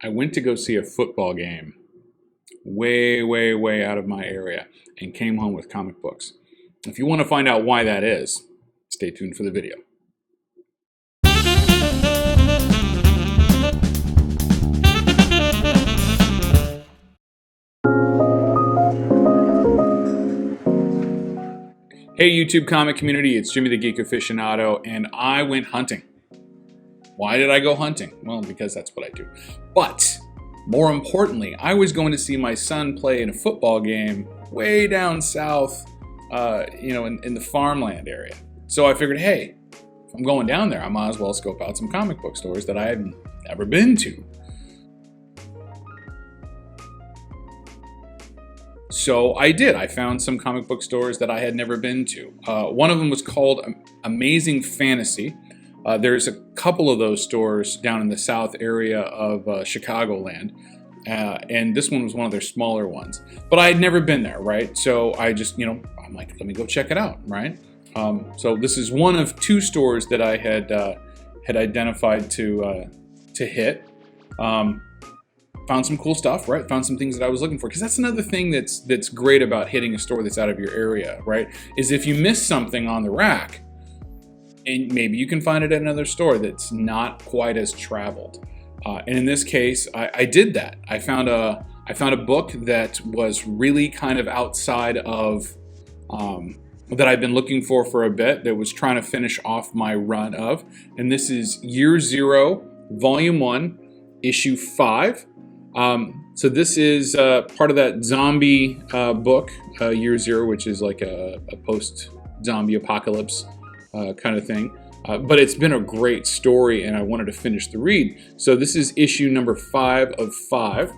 I went to go see a football game way, way, way out of my area and came home with comic books. If you want to find out why that is, stay tuned for the video. Hey YouTube comic community, it's Jimmy the Geek Aficionado, and I went hunting. Why did I go hunting? Well, because that's what I do. But more importantly, I was going to see my son play in a football game way down south, in the farmland area. So I figured, hey, if I'm going down there, I might as well scope out some comic book stores that I had never been to. So I did. I found some comic book stores that I had never been to. One of them was called Amazing Fantasy. There's a couple of those stores down in the south area of Chicagoland. And this one was one of their smaller ones. But I had never been there, right? So I just, I'm like, let me go check it out, right? So this is one of two stores that I had identified to hit. Found some cool stuff, right? Found some things that I was looking for. Because that's another thing that's great about hitting a store that's out of your area, right? Is if you miss something on the rack, and maybe you can find it at another store that's not quite as traveled. And in this case, I did that. I found a book that was really kind of outside of that I've been looking for a bit. That was trying to finish off my run of, and this is Year Zero, Volume 1, Issue 5. So this is part of that zombie book, Year Zero, which is like a post-zombie apocalypse kind of thing. But it's been a great story, and I wanted to finish the read. So this is issue number 5 of 5.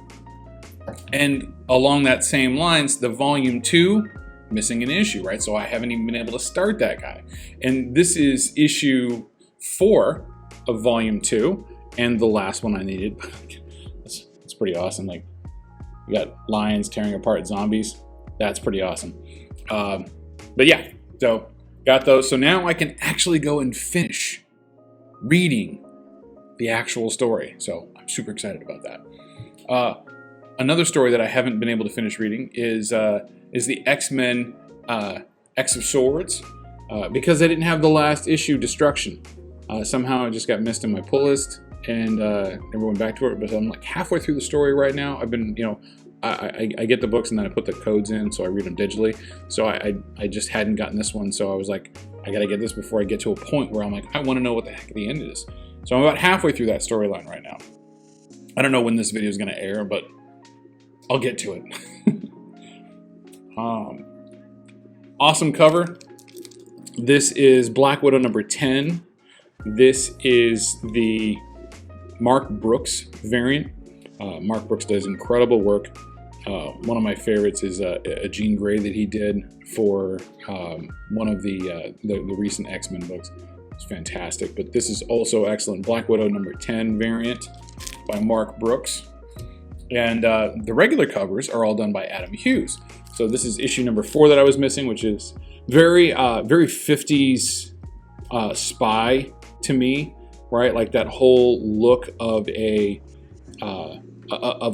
And along that same lines, the Volume 2, missing an issue, right? So I haven't even been able to start that guy. And this is issue 4 of Volume 2, and the last one I needed. It's pretty awesome. Like, you got lions tearing apart zombies. That's pretty awesome. But yeah, so got those. So now I can actually go and finish reading the actual story. So I'm super excited about that. Another story that I haven't been able to finish reading is the X-Men X of Swords, because I didn't have the last issue, Destruction. Somehow it just got missed in my pull list, and never went back to it. But I'm like halfway through the story right now. I've been, I get the books and then I put the codes in, so I read them digitally. So I just hadn't gotten this one, so I was like, I gotta get this before I get to a point where I'm like, I want to know what the heck the end is. So I'm about halfway through that storyline right now. I don't know when this video is gonna air, but I'll get to it. Awesome cover. This is Black Widow number 10. This is the Mark Brooks variant. Mark Brooks does incredible work. One of my favorites is a Jean Grey that he did for one of the recent X-Men books. It's fantastic, but this is also excellent. Black Widow number 10 variant by Mark Brooks. And the regular covers are all done by Adam Hughes. So this is issue number 4 that I was missing, which is very 50s spy to me, right? Like that whole look of a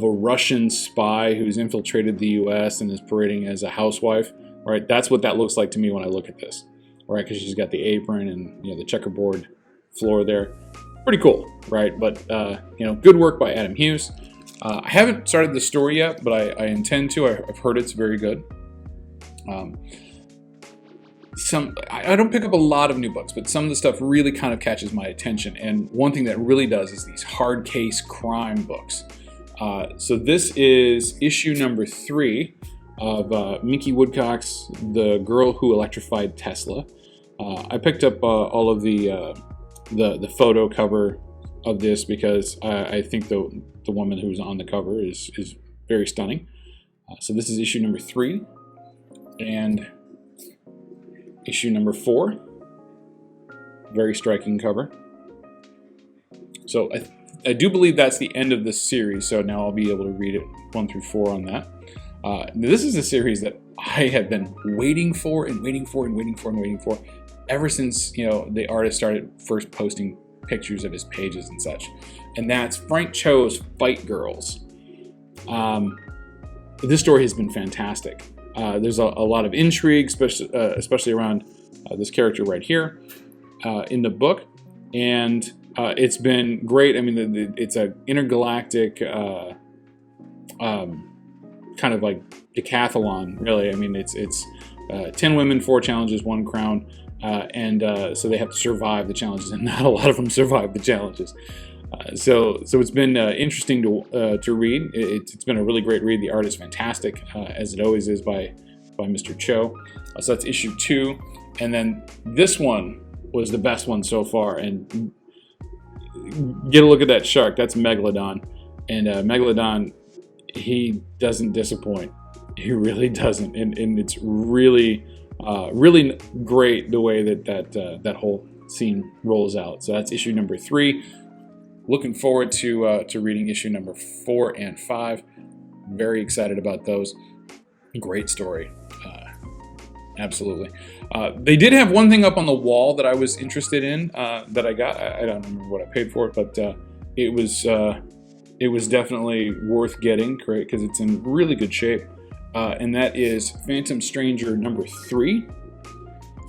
Russian spy who's infiltrated the U.S. and is parading as a housewife, right? That's what that looks like to me when I look at this, right? Because she's got the apron and the checkerboard floor there. Pretty cool, right? But good work by Adam Hughes. I haven't started the story yet, but I intend to. I've heard it's very good. I don't pick up a lot of new books, but some of the stuff really kind of catches my attention. And one thing that really does is these hard case crime books. So this is issue number 3 of Minky Woodcock's The Girl Who Electrified Tesla. I picked up all of the photo cover of this because I think the woman who's on the cover is very stunning. So this is issue number 3 and issue number 4. Very striking cover. So I do believe that's the end of this series, so now I'll be able to read it 1 through 4 on that. This is a series that I have been waiting for ever since the artist started first posting pictures of his pages and such. And that's Frank Cho's Fight Girls. This story has been fantastic. There's a lot of intrigue, especially around this character right here in the book. And it's been great. I mean, it's an intergalactic kind of like decathlon, really. I mean, it's 10 women, 4 challenges, 1 crown. So they have to survive the challenges, and not a lot of them survive the challenges. So it's been interesting to read. It's been a really great read. The art is fantastic, as it always is by Mr. Cho. So that's issue 2. And then this one was the best one so far. And get a look at that shark. That's Megalodon. And Megalodon, he doesn't disappoint. He really doesn't. And it's really great the way that whole scene rolls out. So that's issue number 3. Looking forward to reading issue number 4 and 5. Very excited about those. Great story. Absolutely. They did have one thing up on the wall that I was interested in that I got. I don't remember what I paid for it, but it was definitely worth getting, because it's in really good shape. And that is Phantom Stranger number 3.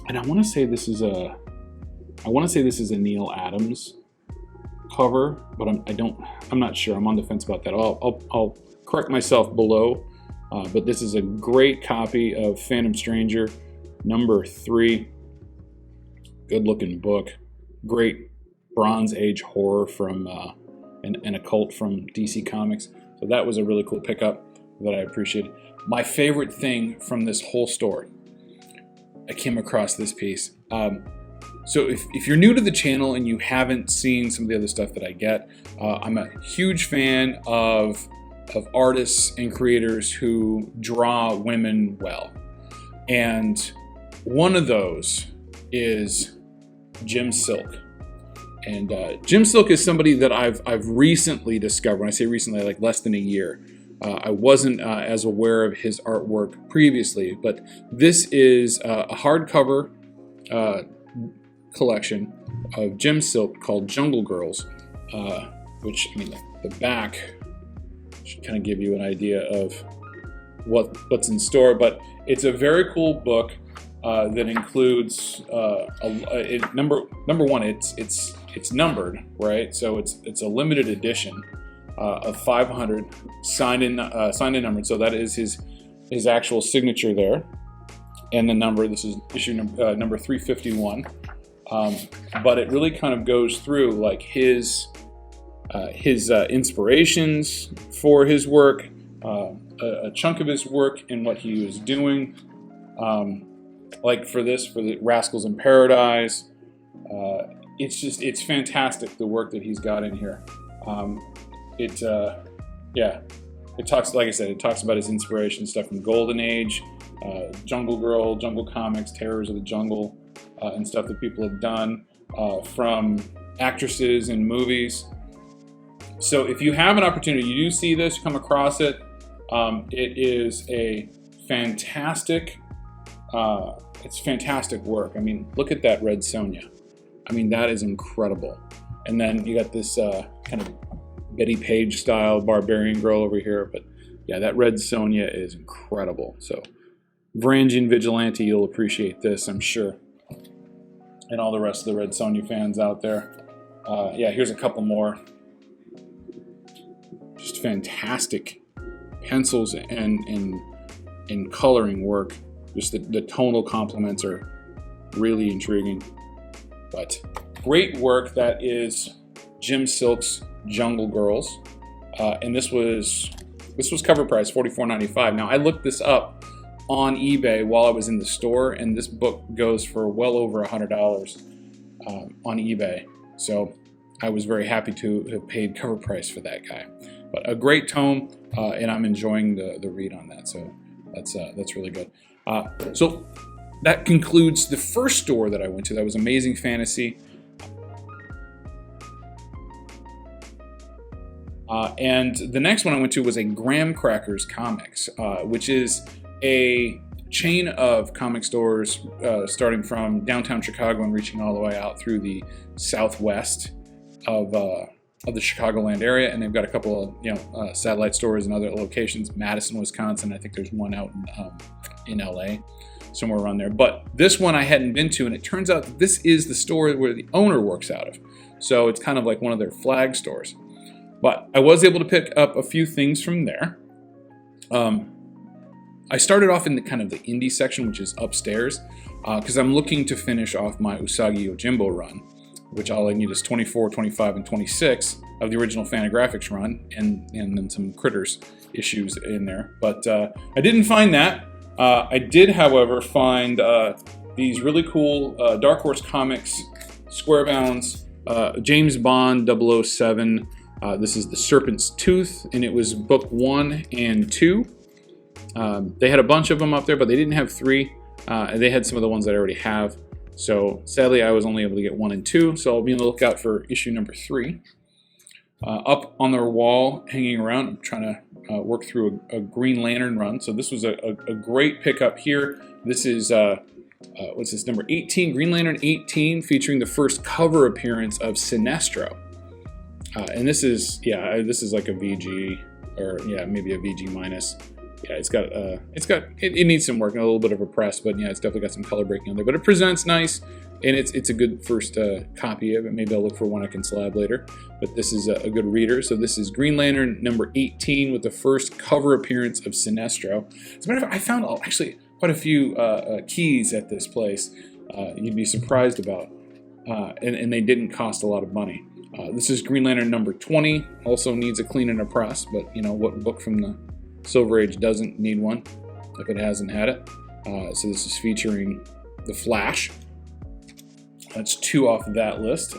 And I want to say this is a Neil Adams cover, but I'm not sure. I'm on the fence about that. I'll correct myself below. But this is a great copy of Phantom Stranger number 3. Good looking book. Great Bronze Age horror from an occult from DC Comics. So that was a really cool pickup that I appreciated. My favorite thing from this whole story, I came across this piece. So if you're new to the channel and you haven't seen some of the other stuff that I get, I'm a huge fan of artists and creators who draw women well. And one of those is Jim Silk. And Jim Silk is somebody that I've recently discovered. When I say recently, like less than a year. I wasn't as aware of his artwork previously, but this is a hardcover collection of Jim Silk called Jungle Girls, which, I mean, the back should kind of give you an idea of what's in store. But it's a very cool book that includes number one. It's numbered, right? So it's a limited edition of 500 signed and numbered. So that is his actual signature there, and the number. This is issue number 351. But it really kind of goes through like his inspirations for his work, a chunk of his work and what he was doing. Like for the Rascals in Paradise, it's fantastic, the work that he's got in here. It talks, like I said, it talks about his inspiration stuff from Golden Age, Jungle Girl, Jungle Comics, Terrors of the Jungle, and stuff that people have done from actresses in movies. So if you have an opportunity, you do see this, come across it, it is a fantastic, it's fantastic work. I mean, look at that Red Sonja. I mean, that is incredible. And then you got this kind of Betty Page style barbarian girl over here. But yeah, that Red Sonja is incredible. So Varangian Vigilante, you'll appreciate this, I'm sure. And all the rest of the Red Sonja fans out there. Yeah, here's a couple more. Just fantastic pencils and coloring work. Just the tonal complements are really intriguing. But great work. That is Jim Silk's Jungle Girls, and this was cover price $44.95. Now I looked this up on eBay while I was in the store, and this book goes for well over $100 on eBay. So I was very happy to have paid cover price for that guy. But a great tome, and I'm enjoying the read on that. So that's really good. So that concludes the first store that I went to. That was Amazing Fantasy. And the next one I went to was a Graham Crackers Comics, which is a chain of comic stores starting from downtown Chicago and reaching all the way out through the Southwest. of the Chicagoland area, and they've got a couple of satellite stores in other locations. Madison, Wisconsin. I think there's one out in LA, somewhere around there. But this one I hadn't been to, and it turns out that this is the store where the owner works out of. So it's kind of like one of their flag stores. But I was able to pick up a few things from there. I started off in the kind of the indie section, which is upstairs, because I'm looking to finish off my Usagi Yojimbo run, which all I need is 24, 25, and 26 of the original Fantagraphics run, and then some Critters issues in there. But I didn't find that. I did, however, find these really cool Dark Horse Comics Square Bounds James Bond 007. This is The Serpent's Tooth, and it was book 1 and 2. They had a bunch of them up there, but they didn't have 3. And they had some of the ones that I already have. So sadly, I was only able to get 1 and 2. So I'll be on the lookout for issue number 3. Up on their wall, hanging around, I'm trying to work through a Green Lantern run. So this was a great pickup here. This is what's this, number 18, Green Lantern 18, featuring the first cover appearance of Sinestro. And this is like a VG, or maybe a VG minus. Yeah, it needs some work and a little bit of a press, but yeah, it's definitely got some color breaking on there. But it presents nice, and it's a good first copy of it. Maybe I'll look for one I can slab later. But this is a good reader. So this is Green Lantern number 18 with the first cover appearance of Sinestro. As a matter of fact, I found actually quite a few keys at this place you'd be surprised about, and they didn't cost a lot of money. This is Green Lantern number 20. Also needs a clean and a press, but what book from the Silver Age doesn't need one if it hasn't had it? So this is featuring the Flash. That's 2 off of that list.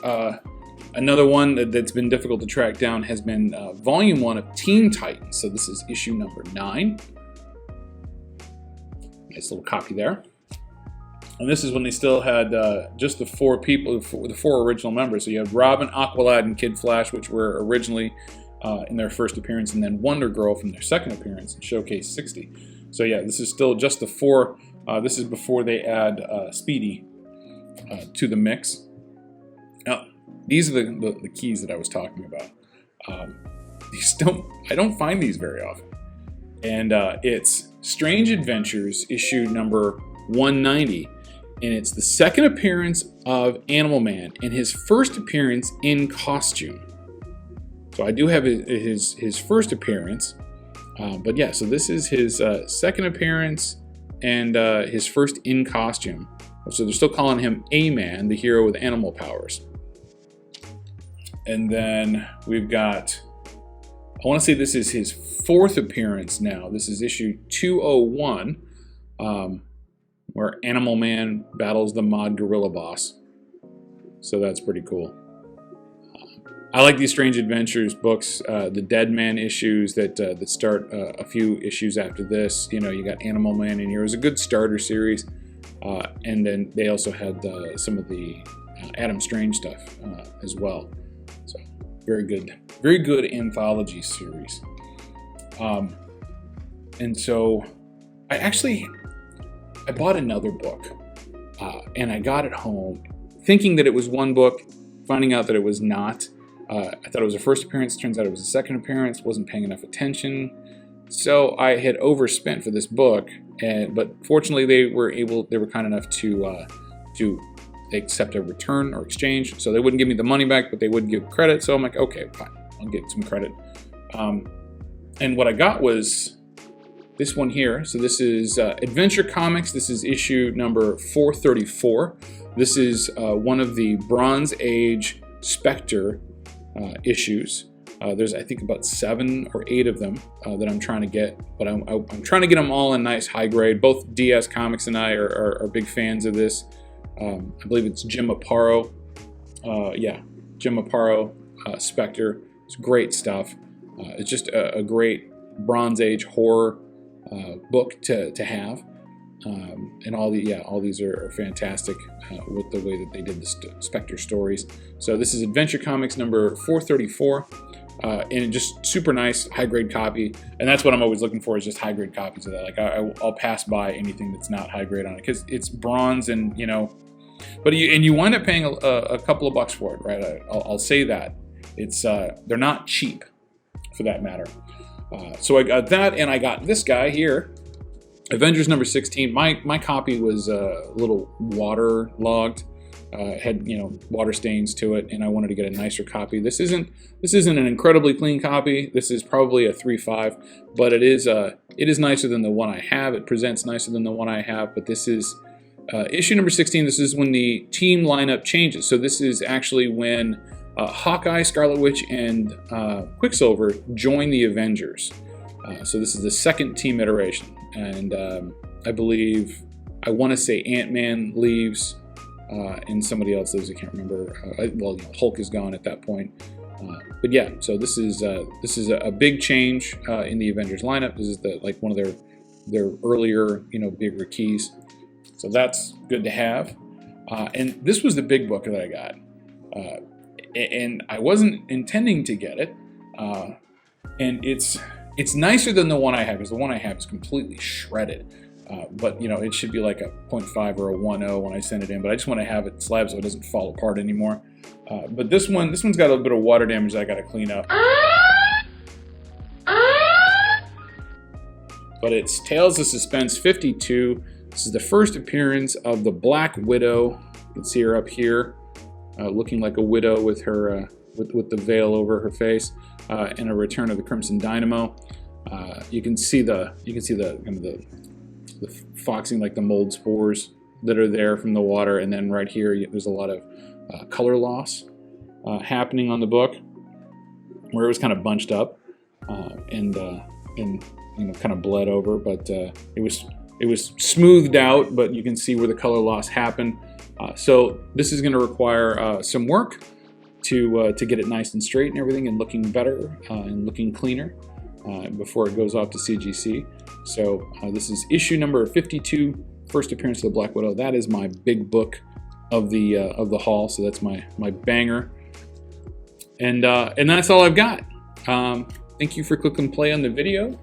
Another one that's been difficult to track down has been Volume 1 of Teen Titans. So this is issue number 9. Nice little copy there. And this is when they still had just the 4 people, the 4 original members. So you have Robin, Aqualad, and Kid Flash, which were originally in their first appearance, and then Wonder Girl from their second appearance in Showcase 60. So yeah, this is still just the 4. This is before they add Speedy to the mix. Now, these are the keys that I was talking about. I don't find these very often. And it's Strange Adventures issue number 190. And it's the second appearance of Animal Man and his first appearance in costume. So I do have his first appearance. But yeah, so this is his second appearance and his first in costume. So they're still calling him A-Man, the hero with animal powers. And then we've got, I want to say this is his 4th appearance now. This is issue 201, where Animal Man battles the Mod Gorilla Boss. So that's pretty cool. I like these Strange Adventures books, the Dead Man issues that start a few issues after this. You got Animal Man in here. It was a good starter series. And then they also had some of the Adam Strange stuff as well. So very good anthology series. And so I bought another book, and I got it home thinking that it was one book, finding out that it was not. I thought it was a first appearance. Turns out it was a second appearance. Wasn't paying enough attention. So I had overspent for this book, but fortunately they were kind enough to accept a return or exchange. So they wouldn't give me the money back, but they would give credit. So I'm like, okay, fine, I'll get some credit. And what I got was this one here. So this is Adventure Comics. This is issue number 434. This is one of the Bronze Age Spectre issues. There's, I think, about 7 or 8 of them that I'm trying to get, but I'm trying to get them all in nice high grade. Both DS Comics and I are big fans of this. I believe it's Jim Aparo. Jim Aparo, Spectre. It's great stuff. It's just a great Bronze Age horror book to have. And all these are fantastic with the way that they did the Spectre stories. So this is Adventure Comics number 434. And just super nice high grade copy, and that's what I'm always looking for, is just high grade copies of that. Like I'll pass by anything that's not high grade on it because it's bronze, and But you wind up paying a couple of bucks for it, right? I'll say that. It's they're not cheap, for that matter. So I got that, and I got this guy here, Avengers number 16. My copy was a little waterlogged, had water stains to it, and I wanted to get a nicer copy. This isn't an incredibly clean copy. This is probably a 3.5, but it is nicer than the one I have. It presents nicer than the one I have, but this is issue number 16. This is when the team lineup changes. So this is actually when Hawkeye, Scarlet Witch, and Quicksilver join the Avengers. So this is the second team iteration, and I want to say Ant-Man leaves, and somebody else leaves. I can't remember. Well, Hulk is gone at that point. But yeah, so this is a big change in the Avengers lineup. This is one of their earlier bigger keys. So that's good to have. And this was the big book that I got. And I wasn't intending to get it. And it's nicer than the one I have, because the one I have is completely shredded. But it should be like a 0.5 or a 1.0 when I send it in. But I just want to have it slab so it doesn't fall apart anymore. But this one's got a little bit of water damage that I got to clean up. But it's Tales of Suspense 52. This is the first appearance of the Black Widow. You can see her up here, looking like a widow with her with the veil over her face, and a return of the Crimson Dynamo. You can see the foxing, like the mold spores that are there from the water, and then right here there's a lot of color loss happening on the book, where it was kind of bunched up and kind of bled over, but it was smoothed out, but you can see where the color loss happened. So this is going to require some work to get it nice and straight and everything, and looking better and looking cleaner before it goes off to CGC. So this is issue number 52, first appearance of the Black Widow. That is my big book of the haul. So that's my banger, and that's all I've got. Thank you for clicking play on the video.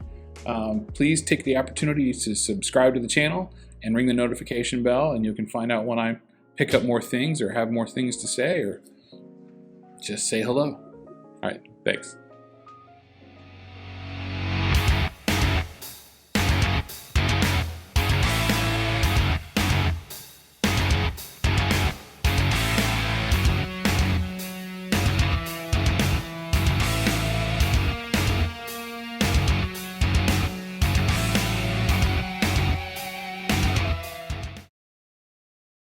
Please take the opportunity to subscribe to the channel and ring the notification bell, and you can find out when I pick up more things or have more things to say, or just say hello. All right, thanks.